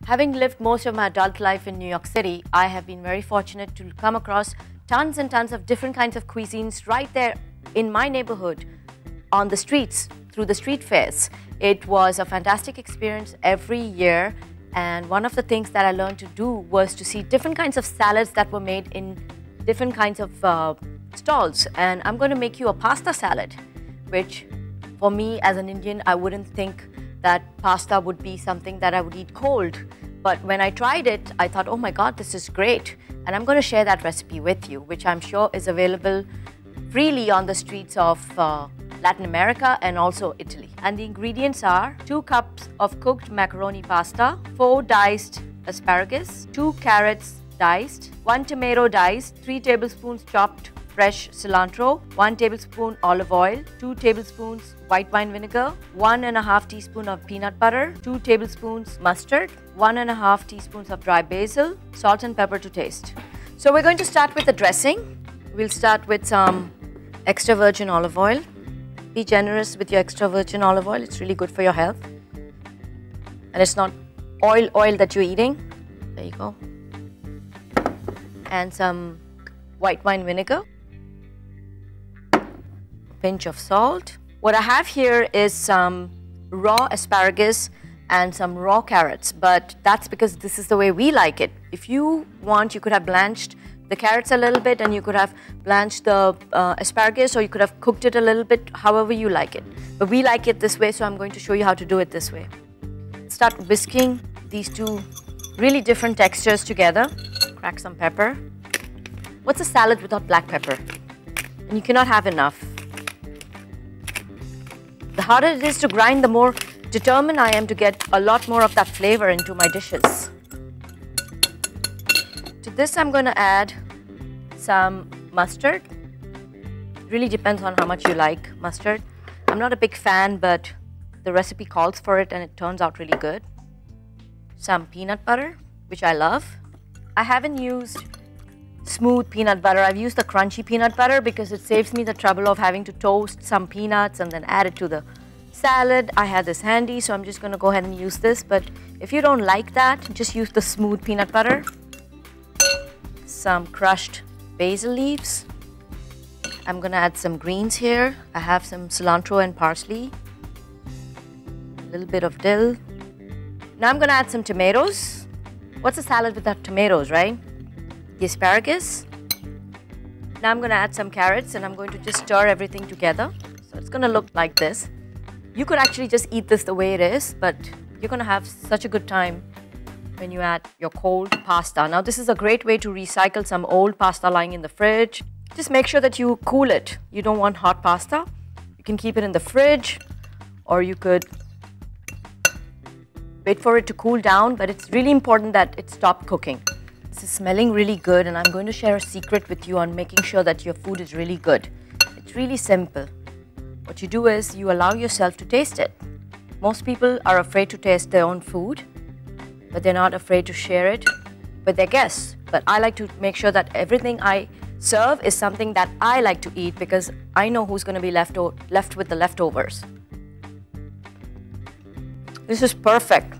Having lived most of my adult life in New York City, I have been very fortunate to come across tons and tons of different kinds of cuisines right there in my neighborhood, on the streets, through the street fairs. It was a fantastic experience every year, and one of the things that I learned to do was to see different kinds of salads that were made in different kinds of stalls. And I'm going to make you a pasta salad, which for me as an Indian, I wouldn't think that pasta would be something that I would eat cold. But when I tried it, I thought, oh my God, this is great. And I'm going to share that recipe with you, which I'm sure is available freely on the streets of Latin America and also Italy. And the ingredients are 2 cups of cooked macaroni pasta, 4 diced asparagus, 2 carrots diced, 1 tomato diced, 3 tablespoons chopped fresh cilantro, 1 tablespoon olive oil, 2 tablespoons white wine vinegar, 1½ teaspoon of peanut butter, 2 tablespoons mustard, 1½ teaspoons of dry basil, salt and pepper to taste. So we're going to start with the dressing. We'll start with some extra virgin olive oil. Be generous with your extra virgin olive oil. It's really good for your health. And it's not oil that you're eating. There you go. And some white wine vinegar. Pinch of salt. What I have here is some raw asparagus and some raw carrots, but that's because this is the way we like it. If you want, you could have blanched the carrots a little bit, and you could have blanched the asparagus, or you could have cooked it a little bit, however you like it. But we like it this way, so I'm going to show you how to do it this way. Start whisking these two really different textures together. Crack some pepper. What's a salad without black pepper? And you cannot have enough. The harder it is to grind, the more determined I am to get a lot more of that flavor into my dishes. To this, I'm going to add some mustard. It really depends on how much you like mustard. I'm not a big fan, but the recipe calls for it and it turns out really good. Some peanut butter, which I love. I haven't used smooth peanut butter. I've used the crunchy peanut butter because it saves me the trouble of having to toast some peanuts and then add it to the salad. I have this handy, so I'm just going to go ahead and use this. But if you don't like that, just use the smooth peanut butter. Some crushed basil leaves. I'm going to add some greens here. I have some cilantro and parsley. A little bit of dill. Now I'm going to add some tomatoes. What's a salad without tomatoes, right? The asparagus. Now I'm going to add some carrots, and I'm going to just stir everything together. So it's going to look like this. You could actually just eat this the way it is, but you're going to have such a good time when you add your cold pasta. Now this is a great way to recycle some old pasta lying in the fridge. Just make sure that you cool it. You don't want hot pasta. You can keep it in the fridge, or you could wait for it to cool down, but it's really important that it stop cooking. This is smelling really good, and I'm going to share a secret with you on making sure that your food is really good. It's really simple. What you do is you allow yourself to taste it. Most people are afraid to taste their own food, but they're not afraid to share it with their guests. But I like to make sure that everything I serve is something that I like to eat, because I know who's going to be left with the leftovers. This is perfect.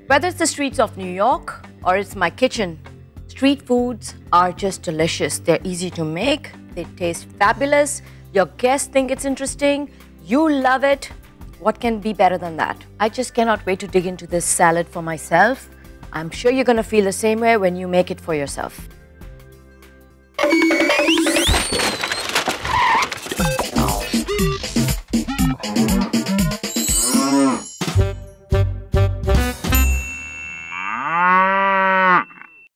Whether it's the streets of New York or it's my kitchen, street foods are just delicious. They're easy to make. They taste fabulous. Your guests think it's interesting. You love it. What can be better than that? I just cannot wait to dig into this salad for myself. I'm sure you're going to feel the same way when you make it for yourself.